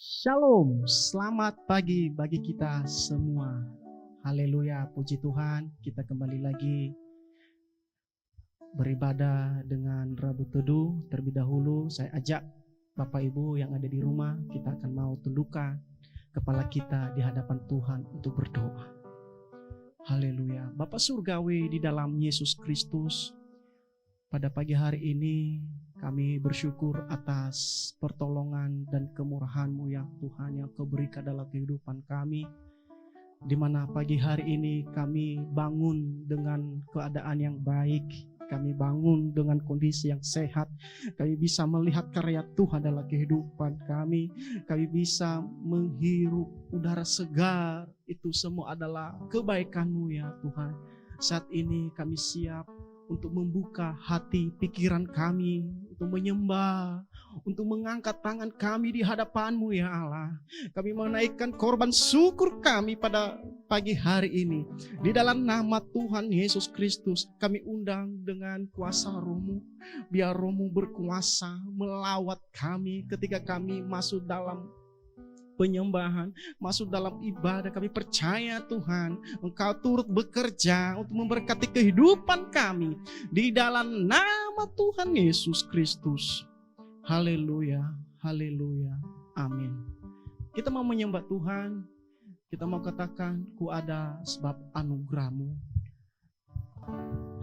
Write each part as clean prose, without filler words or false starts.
Shalom, selamat pagi bagi kita semua. Haleluya, puji Tuhan, kita kembali lagi beribadah dengan Rabu Teduh. Terlebih dahulu saya ajak Bapak Ibu yang ada di rumah, kita akan mau tundukkan kepala kita di hadapan Tuhan untuk berdoa. Haleluya, Bapa Surgawi di dalam Yesus Kristus, pada pagi hari ini kami bersyukur atas pertolongan dan kemurahan-Mu ya Tuhan yang Kau berikan dalam kehidupan kami. Di mana pagi hari ini kami bangun dengan keadaan yang baik. Kami bangun dengan kondisi yang sehat. Kami bisa melihat karya Tuhan dalam kehidupan kami. Kami bisa menghirup udara segar. Itu semua adalah kebaikan-Mu ya Tuhan. Saat ini kami siap untuk membuka hati pikiran kami, untuk menyembah, untuk mengangkat tangan kami di hadapan-Mu ya Allah. Kami menaikkan korban syukur kami pada pagi hari ini. Di dalam nama Tuhan Yesus Kristus, kami undang dengan kuasa Roh-Mu. Biar Roh-Mu berkuasa melawat kami ketika kami masuk dalam penyembahan, masuk dalam ibadah. Kami percaya Tuhan, Engkau turut bekerja untuk memberkati kehidupan kami di dalam nama Tuhan Yesus Kristus. Haleluya, haleluya, amin. Kita mau menyembah Tuhan, kita mau katakan, ku ada sebab anugerah-Mu.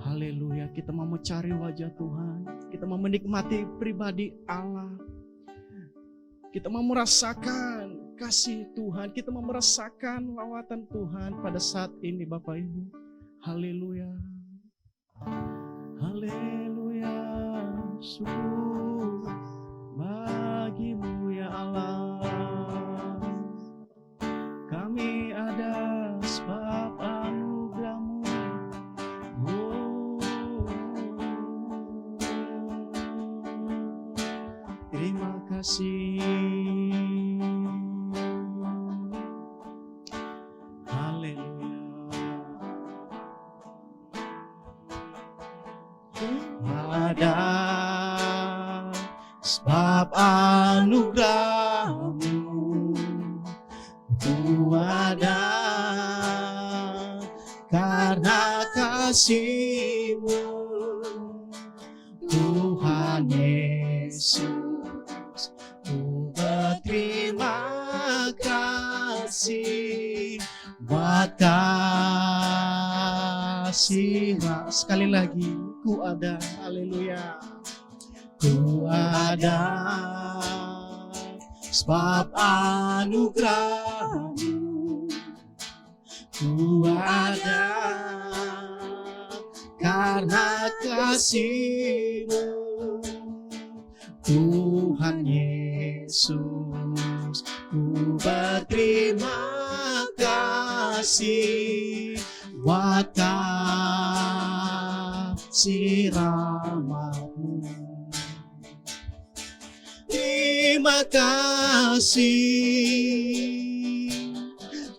Haleluya, kita mau mencari wajah Tuhan, kita mau menikmati pribadi Allah. Kita mau merasakan kasih Tuhan, kita mau merasakan lawatan Tuhan pada saat ini Bapak Ibu. Haleluya. Haleluya. Syukur bagi-Mu ya Allah. Kami ada sebab anugerah-Mu. Terima kasih. Ada sebab anugerah-Mu, ku ada karena kasih-Mu, Tuhan Yesus. Ku berterima kasih buat kasih. Sekali lagi, ku ada, haleluya. Ku ada sebab anugerah-Mu, ku ada karena kasih-Mu, Tuhan Yesus. Ku berterima kasih buat kasih rahmat-Mu. Terima kasih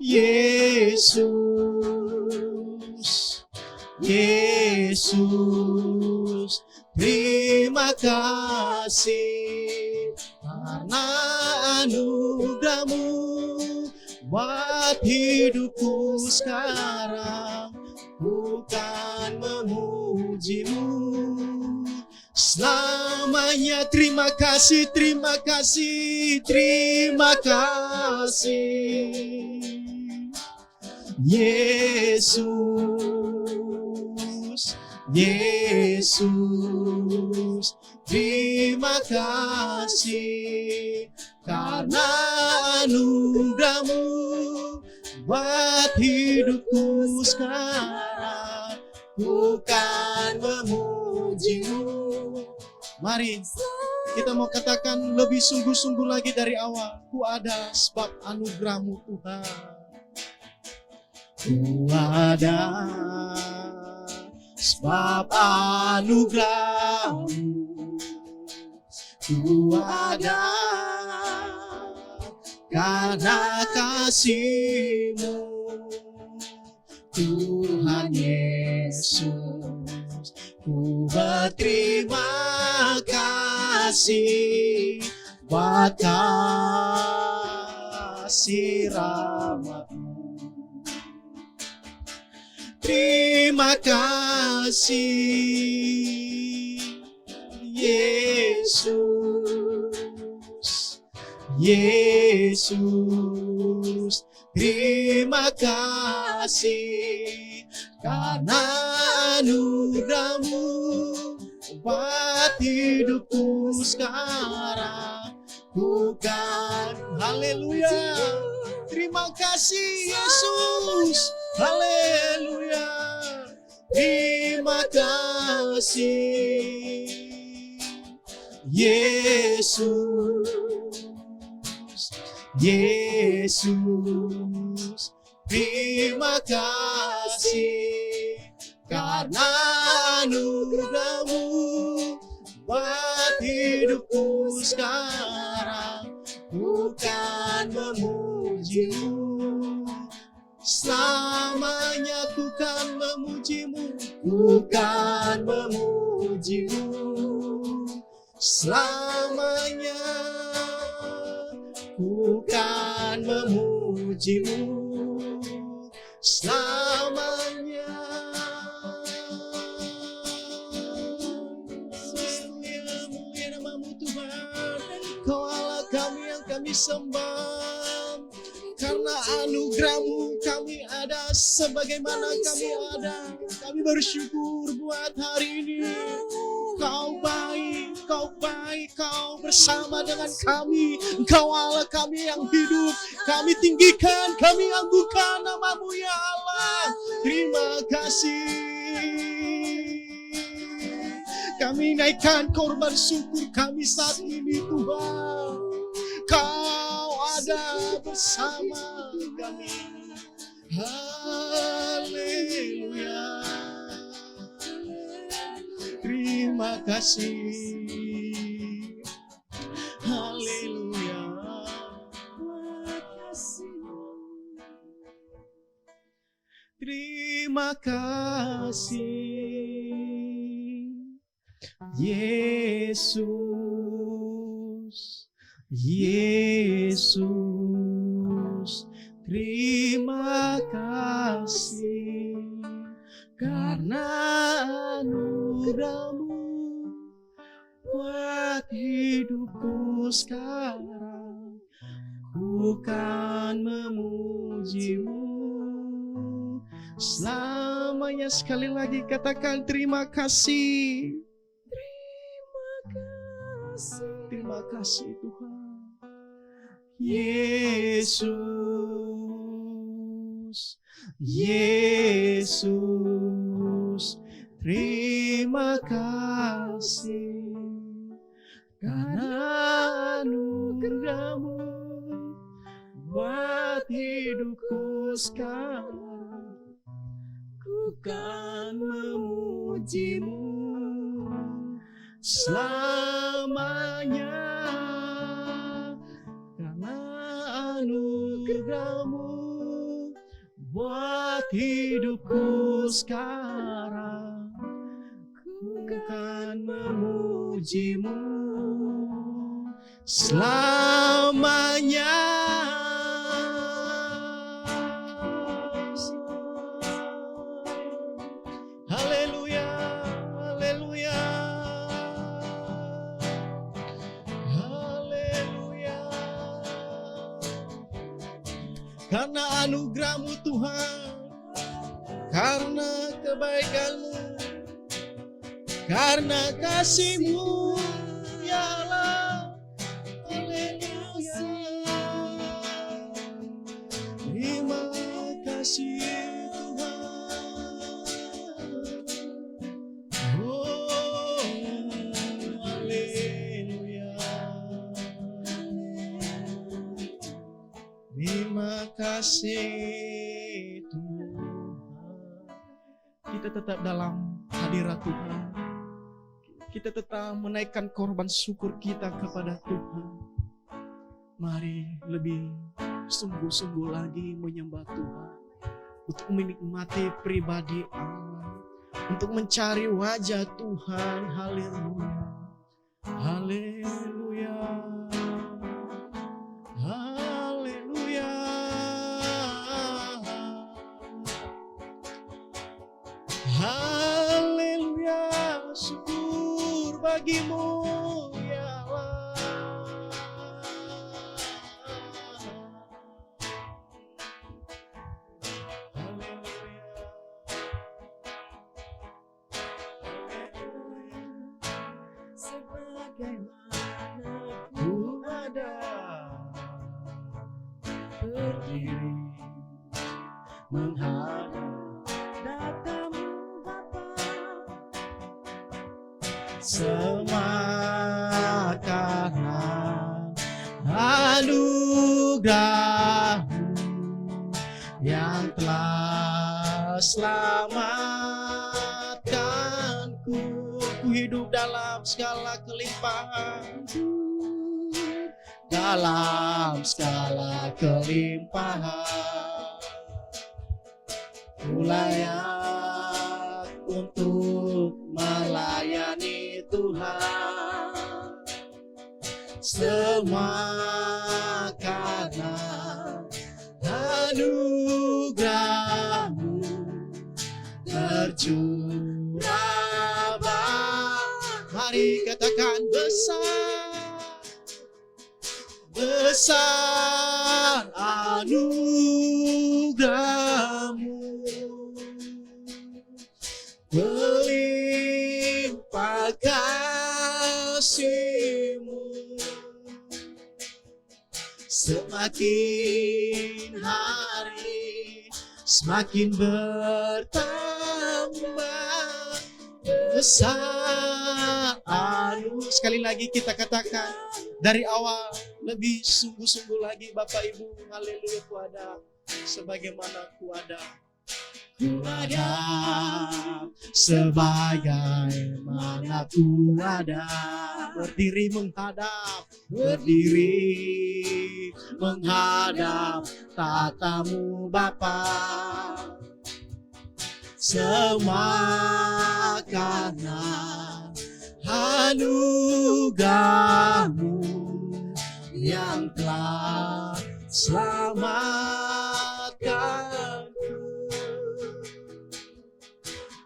Yesus, Yesus. Terima kasih karena anugerah-Mu buat hidupku sekarang. Bukan memuji-Mu selamanya. Terima kasih, terima kasih, terima kasih Yesus, Yesus. Terima kasih karena anugerah-Mu buat hidupku sekarang. Bukan memuji-Mu. Mari kita mau katakan lebih sungguh-sungguh lagi dari awal. Ku ada sebab anugerah-Mu Tuhan. Ku ada sebab anugerah-Mu, ku ada karena kasih-Mu, Tuhan Yesus. Ku berterima kasih buat kasih kasih rahmat-Mu. Terima kasih Yesus, Yesus. Terima kasih karena anugerah-Mu buat hidupku sekarang. Bukan, haleluya. Terima kasih Yesus, haleluya. Terima kasih Yesus, Yesus. Terima kasih karena anugerah-Mu buat hidupku sekarang. Bukan memuji-Mu, selamanya ku kan memuji-Mu. Bukan memuji-Mu, selamanya ku kan memuji-Mu. Selamanya. Mulia nama-Mu Tuhan. Kau Allah kami yang kami sembah. Karena anugerah-Mu kami ada sebagaimana kami ada. Kami bersyukur buat hari ini. Kau baik, Kau baik, Kau bersama dengan kami. Engkau Allah kami yang hidup. Kami tinggikan, kami anggukan nama-Mu ya Allah. Terima kasih. Kami naikkan korban syukur kami saat ini Tuhan. Kau ada bersama kami. Haleluya. Terima kasih. Haleluya. Terima kasih Yesus, Yesus. Terima kasih karena anugerah-Mu buat hidupku sekarang. Bukan memuji-Mu selamanya. Sekali lagi katakan terima kasih. Terima kasih Tuhan. Yesus, Yesus. Terima kasih karena anugerah-Mu buat hidupku sekarang. Ku kan memuji-Mu selamanya. Karena anugerah-Mu buat hidupku sekarang. Ku kan memuji-Mu selamanya. Haleluya, haleluya, haleluya. Karena anugerah-Mu Tuhan, karena kebaikan-Mu, karena kasih-Mu ya Allah. Haleluya. Terima kasih Tuhan. Oh, haleluya. Terima kasih Tuhan. Kita tetap dalam hadirat Tuhan. Kita tetap menaikkan korban syukur kita kepada Tuhan. Mari lebih sungguh-sungguh lagi menyembah Tuhan. Untuk menikmati pribadi Allah. Untuk mencari wajah Tuhan. Haleluya. Haleluya. Haleluya. bagimu ya Allah. Sebagaimana ku ada berdiri menghadap datamu Bapa, semua karena anugerah-Mu yang telah selamatkanku. Ku hidup dalam segala kelimpahan, dalam segala kelimpahan. Ku layak untuk melayani Tuhan, semua karena anugerah-Mu tercurah. Mari katakan besar, besar anugerah-Mu, melimpah kasih-Mu, semakin hari semakin bertambah besar Sekali lagi kita katakan dari awal, lebih sungguh-sungguh lagi Bapak Ibu. Haleluya, ku ada sebagaimana ku ada. Ku ada sebagaimana ku ada, berdiri menghadap tatamu Bapa, semua karena anugerah-Mu yang telah selamatkanku.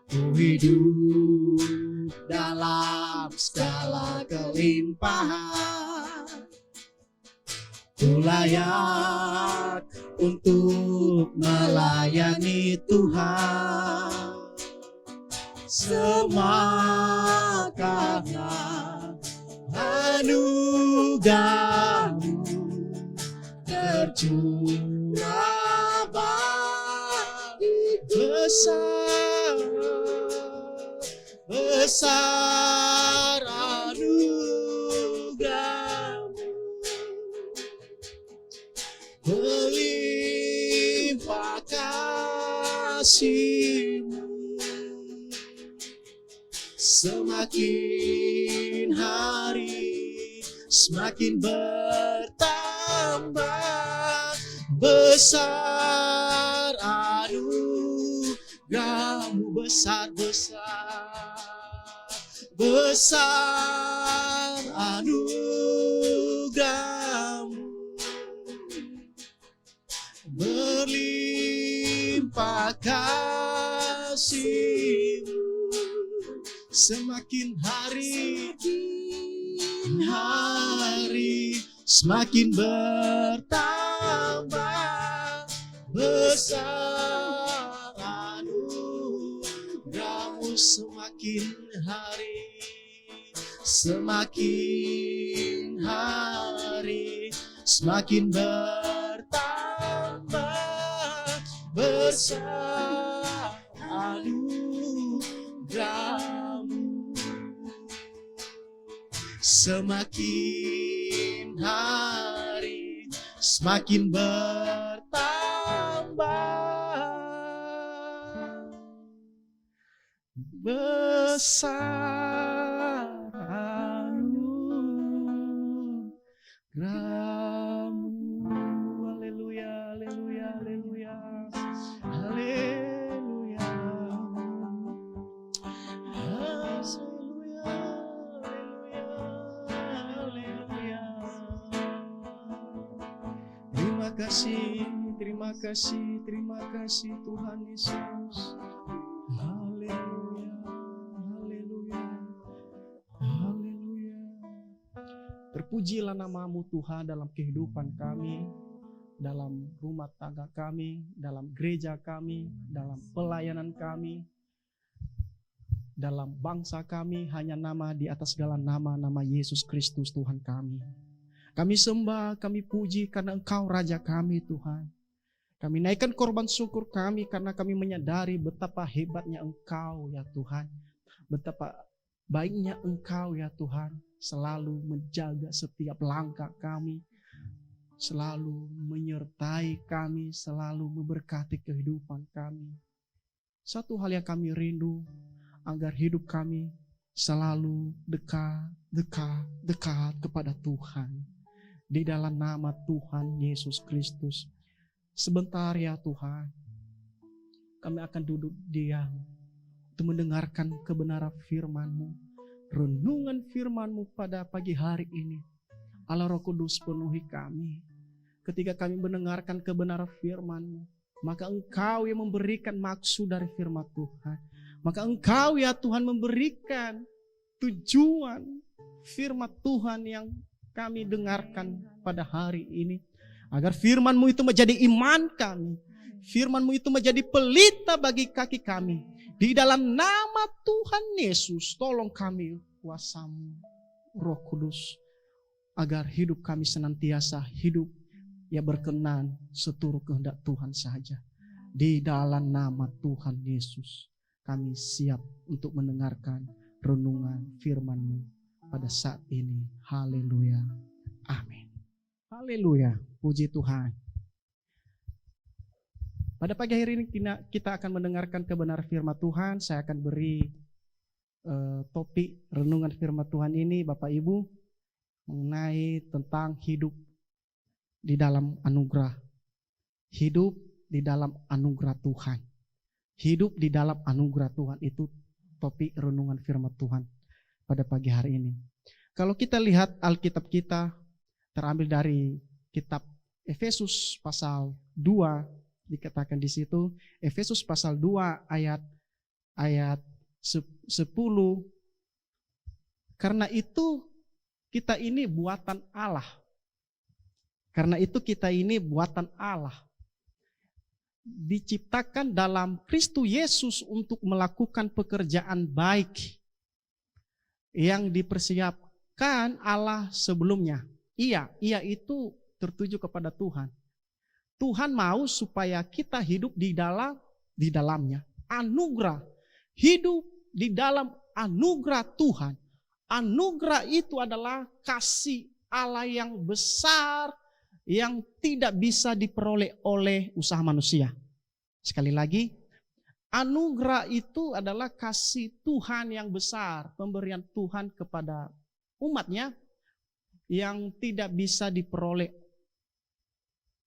Ku hidup dalam segala kelimpahan, ku layak untuk melayani Tuhan, semua karena anugerah-Mu tercurah besar, besar anugerah-Mu, melimpah kasih-Mu, semakin hari semakin bertambah besar anugerah-Mu, besar anugerah-Mu, berlimpah kasih-Mu, semakin hari semakin bertambah besar anugerah-Mu, semakin hari semakin bertambah besar anugerah-Mu, semakin hari semakin bertambah besar anugerah-Mu. Haleluya, haleluya, haleluya, haleluya, haleluya, haleluya. Terima kasih Tuhan Yesus. Haleluya, haleluya, haleluya. Pujilah nama-Mu Tuhan dalam kehidupan kami, dalam rumah tangga kami, dalam gereja kami, dalam pelayanan kami, dalam bangsa kami. Hanya nama di atas segala nama, nama Yesus Kristus Tuhan kami. Kami sembah, kami puji karena Engkau Raja kami Tuhan. Kami naikkan korban syukur kami karena kami menyadari betapa hebatnya Engkau ya Tuhan. Betapa baiknya Engkau ya Tuhan, selalu menjaga setiap langkah kami, selalu menyertai kami, selalu memberkati kehidupan kami. Satu hal yang kami rindu, agar hidup kami selalu dekat kepada Tuhan. Di dalam nama Tuhan Yesus Kristus. Sebentar ya Tuhan, kami akan duduk diam untuk mendengarkan kebenaran firman-Mu, renungan firman-Mu pada pagi hari ini. Allah Roh Kudus penuhi kami. Ketika kami mendengarkan kebenaran firman-Mu, maka Engkau yang memberikan maksud dari firman Tuhan. Maka Engkau ya Tuhan memberikan tujuan firman Tuhan yang kami dengarkan pada hari ini. Agar firman-Mu itu menjadi iman kami. Firman-Mu itu menjadi pelita bagi kaki kami. Di dalam nama Tuhan Yesus, tolong kami kuasa-Mu, Roh Kudus, agar hidup kami senantiasa hidup yang berkenan seturut kehendak Tuhan saja. Di dalam nama Tuhan Yesus, kami siap untuk mendengarkan renungan firman-Mu pada saat ini. Haleluya. Amin. Haleluya. Puji Tuhan. Pada pagi hari ini kita akan mendengarkan kebenaran firman Tuhan. Saya akan beri topik renungan firman Tuhan ini Bapak Ibu mengenai tentang hidup di dalam anugerah. Hidup di dalam anugerah Tuhan. Hidup di dalam anugerah Tuhan, itu topik renungan firman Tuhan pada pagi hari ini. Kalau kita lihat Alkitab kita terambil dari kitab Efesus pasal 2, dikatakan di situ, Efesus pasal 2 ayat 10. Karena itu kita ini buatan Allah. Karena itu kita ini buatan Allah. Diciptakan dalam Kristus Yesus untuk melakukan pekerjaan baik yang dipersiapkan Allah sebelumnya. Iya itu tertuju kepada Tuhan. Tuhan mau supaya kita hidup di dalamnya. Anugerah. Hidup di dalam anugerah Tuhan. Anugerah itu adalah kasih Allah yang besar, yang tidak bisa diperoleh oleh usaha manusia. Sekali lagi, anugerah itu adalah kasih Tuhan yang besar, pemberian Tuhan kepada umatnya yang tidak bisa diperoleh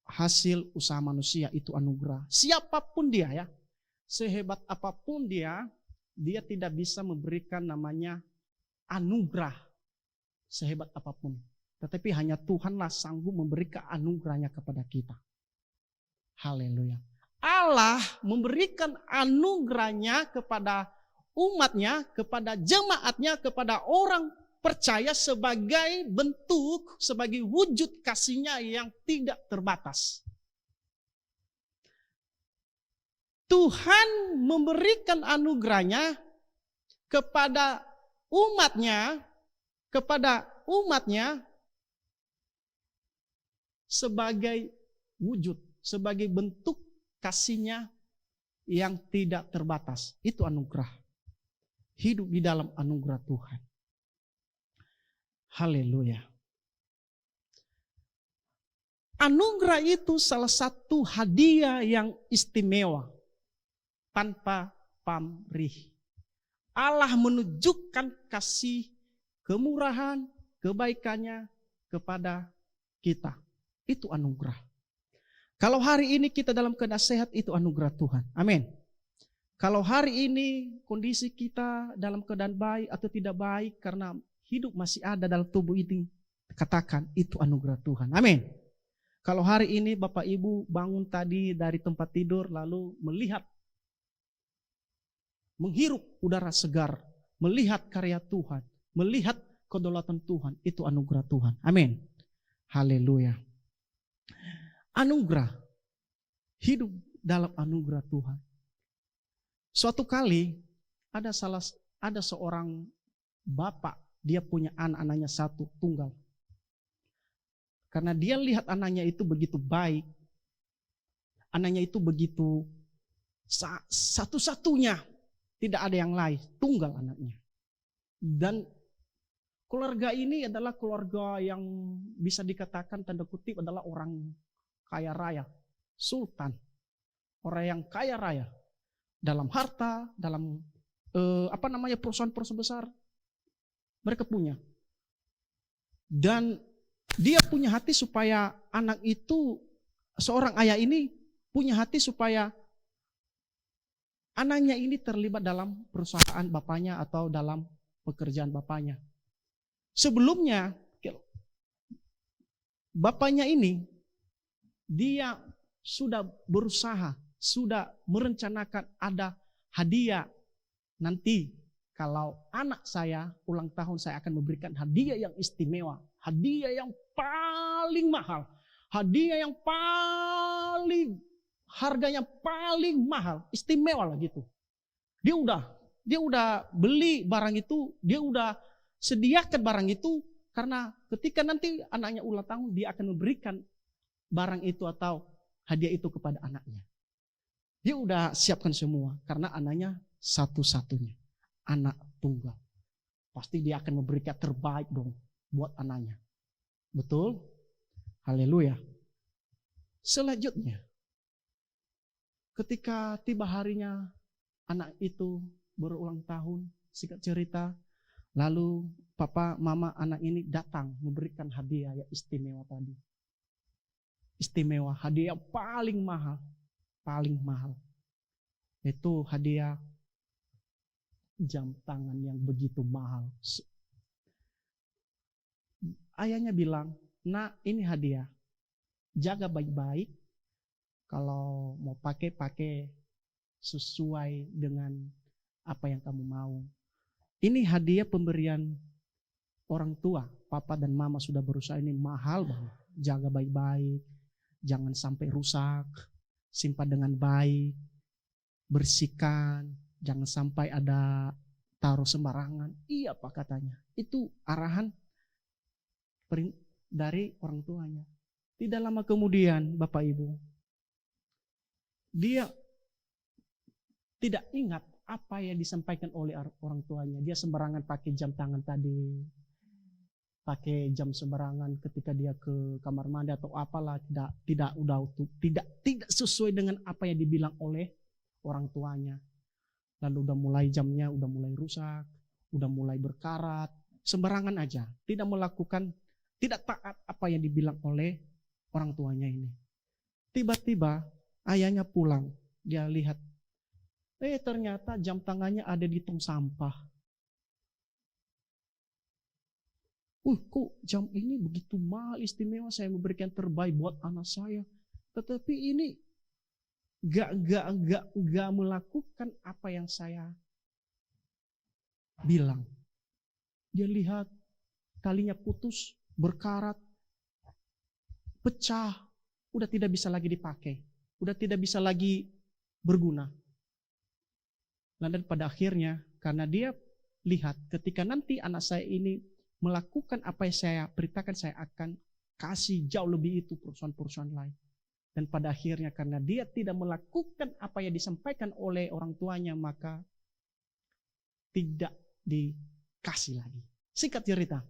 hasil usaha manusia. Itu anugerah. Siapapun dia ya, sehebat apapun dia tidak bisa memberikan namanya anugerah sehebat apapun. Tetapi hanya Tuhanlah sanggup memberikan anugerahnya kepada kita. Haleluya. Allah memberikan anugerahnya kepada umatnya, kepada jemaatnya, kepada orang percaya sebagai bentuk, sebagai wujud kasihnya yang tidak terbatas. Tuhan memberikan anugerahnya kepada umatnya sebagai wujud, sebagai bentuk kasihnya yang tidak terbatas. Itu anugerah. Hidup di dalam anugerah Tuhan. Haleluya. Anugerah itu salah satu hadiah yang istimewa, tanpa pamrih. Allah menunjukkan kasih, kemurahan, kebaikannya kepada kita. Itu anugerah. Kalau hari ini kita dalam keadaan sehat, itu anugerah Tuhan. Amin. Kalau hari ini kondisi kita dalam keadaan baik atau tidak baik karena hidup masih ada dalam tubuh ini, katakan itu anugerah Tuhan. Amin. Kalau hari ini Bapak Ibu bangun tadi dari tempat tidur lalu menghirup udara segar, melihat karya Tuhan, melihat kedaulatan Tuhan, itu anugerah Tuhan. Amin. Haleluya. Anugerah. Hidup dalam anugerah Tuhan. Suatu kali ada seorang bapak, dia punya anaknya satu tunggal. Karena dia lihat anaknya itu begitu baik, anaknya itu begitu satu-satunya, tidak ada yang lain, tunggal anaknya. Dan keluarga ini adalah keluarga yang bisa dikatakan tanda kutip adalah orang kaya raya, sultan, orang yang kaya raya dalam harta, dalam perusahaan-perusahaan besar mereka punya. Dan dia punya hati supaya anak itu, seorang ayah ini punya hati supaya anaknya ini terlibat dalam perusahaan bapaknya atau dalam pekerjaan bapaknya. Sebelumnya bapaknya ini dia sudah berusaha, sudah merencanakan ada hadiah. Nanti kalau anak saya ulang tahun, saya akan memberikan hadiah yang istimewa, hadiah yang paling mahal, hadiah yang paling harganya paling mahal, istimewa lah gitu. Dia udah beli barang itu, dia udah sediakan barang itu, karena ketika nanti anaknya ulang tahun, dia akan memberikan barang itu atau hadiah itu kepada anaknya. Dia udah siapkan semua, karena anaknya satu-satunya, anak tunggal. Pasti dia akan memberikan terbaik dong buat anaknya. Betul? Haleluya. Selanjutnya, ketika tiba harinya anak itu berulang tahun, singkat cerita, lalu papa, mama anak ini datang memberikan hadiah yang istimewa tadi. Istimewa, hadiah yang paling mahal. Paling mahal. Itu hadiah jam tangan yang begitu mahal. Ayahnya bilang, "Nak, ini hadiah. Jaga baik-baik. Kalau mau pakai sesuai dengan apa yang kamu mau. Ini hadiah pemberian orang tua. Papa dan mama sudah berusaha, ini mahal banget. Jaga baik-baik. Jangan sampai rusak. Simpan dengan baik. Bersihkan. Jangan sampai ada taruh sembarangan." Iya Pak katanya. Itu arahan dari orang tuanya. Tidak lama kemudian Bapak Ibu, dia tidak ingat apa yang disampaikan oleh orang tuanya. Dia sembarangan pakai jam tangan tadi. Pakai jam sembarangan ketika dia ke kamar mandi atau apalah, tidak sesuai dengan apa yang dibilang oleh orang tuanya. Lalu udah mulai jamnya udah mulai rusak, udah mulai berkarat, sembarangan aja, tidak taat apa yang dibilang oleh orang tuanya ini. Tiba-tiba ayahnya pulang, dia lihat, ternyata jam tangannya ada di tong sampah. Kok jam ini begitu mahal, istimewa, saya memberikan terbaik buat anak saya, tetapi ini gak melakukan apa yang saya bilang. Dia lihat talinya putus, berkarat, pecah, udah tidak bisa lagi dipakai, udah tidak bisa lagi berguna. Dan pada akhirnya, karena dia lihat ketika nanti anak saya ini melakukan apa yang saya perintahkan, saya akan kasih jauh lebih itu perusahaan-perusahaan lain. Dan pada akhirnya karena dia tidak melakukan apa yang disampaikan oleh orang tuanya, maka tidak dikasih lagi. Singkat cerita,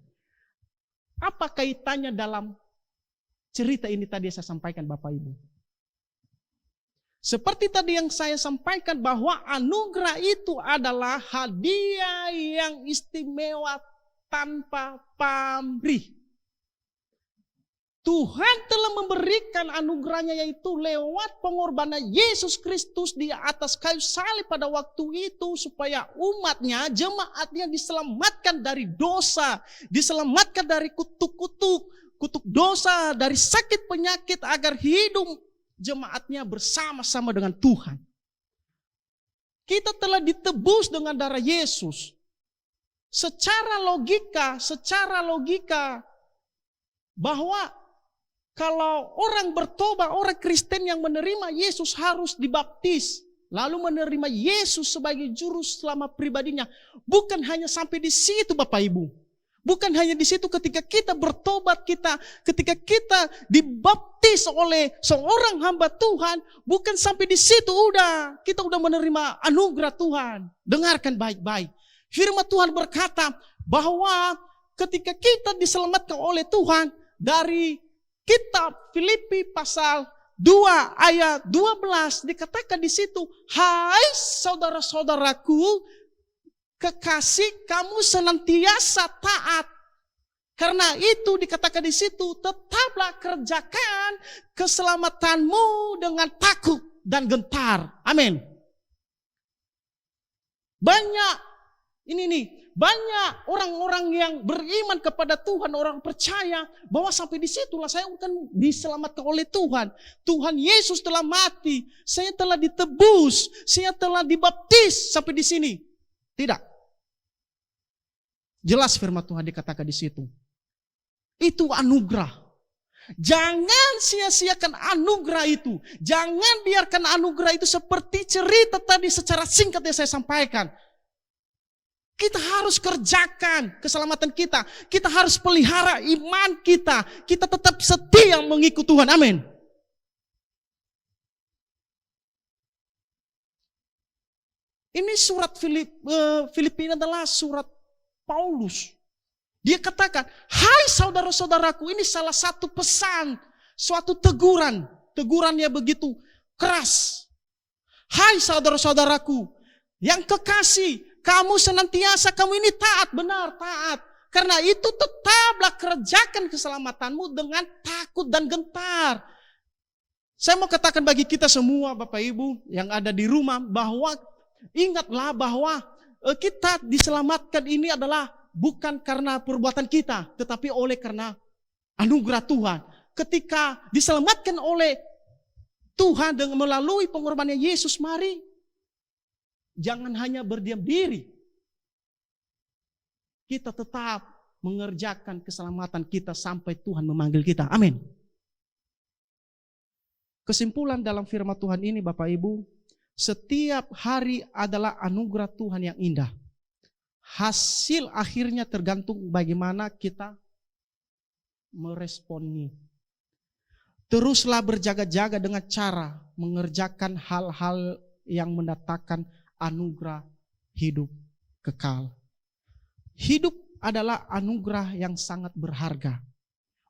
apa kaitannya dalam cerita ini tadi saya sampaikan Bapak Ibu? Seperti tadi yang saya sampaikan bahwa anugerah itu adalah hadiah yang istimewa tanpa pamrih. Tuhan telah memberikan anugerahnya yaitu lewat pengorbanan Yesus Kristus di atas kayu salib pada waktu itu, supaya umatnya, jemaatnya diselamatkan dari dosa, diselamatkan dari kutuk dosa, dari sakit penyakit, agar hidup jemaatnya bersama-sama dengan Tuhan. Kita telah ditebus dengan darah Yesus. secara logika bahwa kalau orang bertobat, orang Kristen yang menerima Yesus harus dibaptis, lalu menerima Yesus sebagai juru selamat pribadinya. Bukan hanya sampai di situ Bapak Ibu. Bukan hanya di situ ketika kita bertobat, ketika kita dibaptis oleh seorang hamba Tuhan, bukan sampai di situ kita udah menerima anugerah Tuhan. Dengarkan baik-baik. Firman Tuhan berkata bahwa ketika kita diselamatkan oleh Tuhan, dari kitab Filipi pasal 2 ayat 12 dikatakan di situ, hai saudara-saudaraku kekasih, kamu senantiasa taat. Karena itu dikatakan di situ, tetaplah kerjakan keselamatanmu dengan takut dan gentar. Amin. Banyak orang-orang yang beriman kepada Tuhan, orang percaya bahwa sampai di situlah saya akan diselamatkan oleh Tuhan. Tuhan Yesus telah mati, saya telah ditebus, saya telah dibaptis sampai di sini. Tidak. Jelas firman Tuhan dikatakan di situ. Itu anugerah. Jangan sia-siakan anugerah itu. Jangan biarkan anugerah itu seperti cerita tadi secara singkat yang saya sampaikan. Kita harus kerjakan keselamatan kita. Kita harus pelihara iman kita. Kita tetap setia mengikuti Tuhan. Amin. Ini surat Filipi adalah surat Paulus. Dia katakan, hai saudara-saudaraku, ini salah satu pesan, suatu teguran. Tegurannya begitu keras. Hai saudara-saudaraku, yang kekasih, kamu senantiasa, kamu ini taat, benar taat. Karena itu tetaplah kerjakan keselamatanmu dengan takut dan gentar. Saya mau katakan bagi kita semua Bapak Ibu yang ada di rumah, bahwa ingatlah bahwa kita diselamatkan ini adalah bukan karena perbuatan kita, tetapi oleh karena anugerah Tuhan. Ketika diselamatkan oleh Tuhan dengan melalui pengorbanan Yesus, mari jangan hanya berdiam diri. Kita tetap mengerjakan keselamatan kita sampai Tuhan memanggil kita. Amin. Kesimpulan dalam firman Tuhan ini Bapak Ibu, setiap hari adalah anugerah Tuhan yang indah. Hasil akhirnya tergantung bagaimana kita meresponi. Teruslah berjaga-jaga dengan cara mengerjakan hal-hal yang mendatangkan anugerah hidup kekal. Hidup adalah anugerah yang sangat berharga.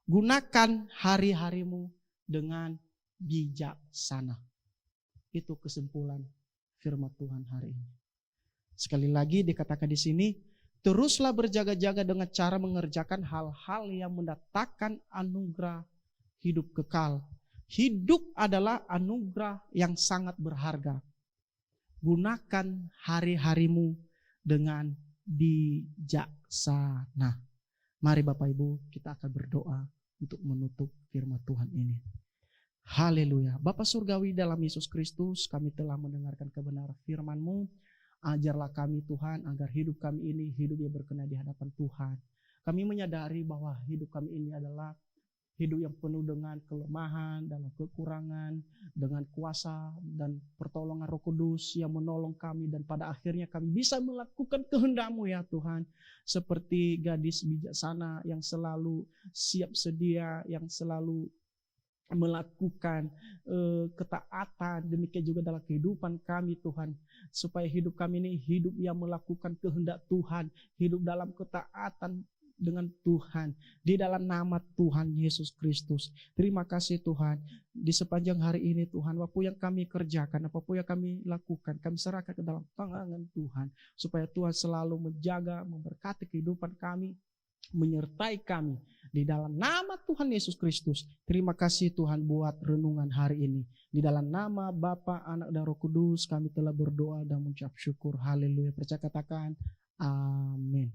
Gunakan hari-harimu dengan bijaksana. Itu kesimpulan firman Tuhan hari ini. Sekali lagi dikatakan di sini, teruslah berjaga-jaga dengan cara mengerjakan hal-hal yang mendatangkan anugerah hidup kekal. Hidup adalah anugerah yang sangat berharga. Gunakan hari-harimu dengan bijaksana. Mari Bapak Ibu, kita akan berdoa untuk menutup firman Tuhan ini. Haleluya. Bapa Surgawi dalam Yesus Kristus, kami telah mendengarkan kebenaran firman-Mu. Ajarlah kami Tuhan agar hidup kami ini hidup yang berkenan di hadapan Tuhan. Kami menyadari bahwa hidup kami ini adalah hidup yang penuh dengan kelemahan, dalam kekurangan, dengan kuasa dan pertolongan Roh Kudus yang menolong kami. Dan pada akhirnya kami bisa melakukan kehendak-Mu ya Tuhan. Seperti gadis bijaksana yang selalu siap sedia, yang selalu melakukan ketaatan, demikian juga dalam kehidupan kami Tuhan, supaya hidup kami ini hidup yang melakukan kehendak Tuhan, hidup dalam ketaatan dengan Tuhan, di dalam nama Tuhan Yesus Kristus. Terima kasih Tuhan, di sepanjang hari ini Tuhan, apapun yang kami kerjakan, apapun yang kami lakukan, kami serahkan ke dalam tangan Tuhan, supaya Tuhan selalu menjaga, memberkati kehidupan kami, menyertai kami di dalam nama Tuhan Yesus Kristus. Terima kasih Tuhan buat renungan hari ini. Di dalam nama Bapa, Anak dan Roh Kudus kami telah berdoa dan mengucap syukur. Haleluya. Percaya katakan amin.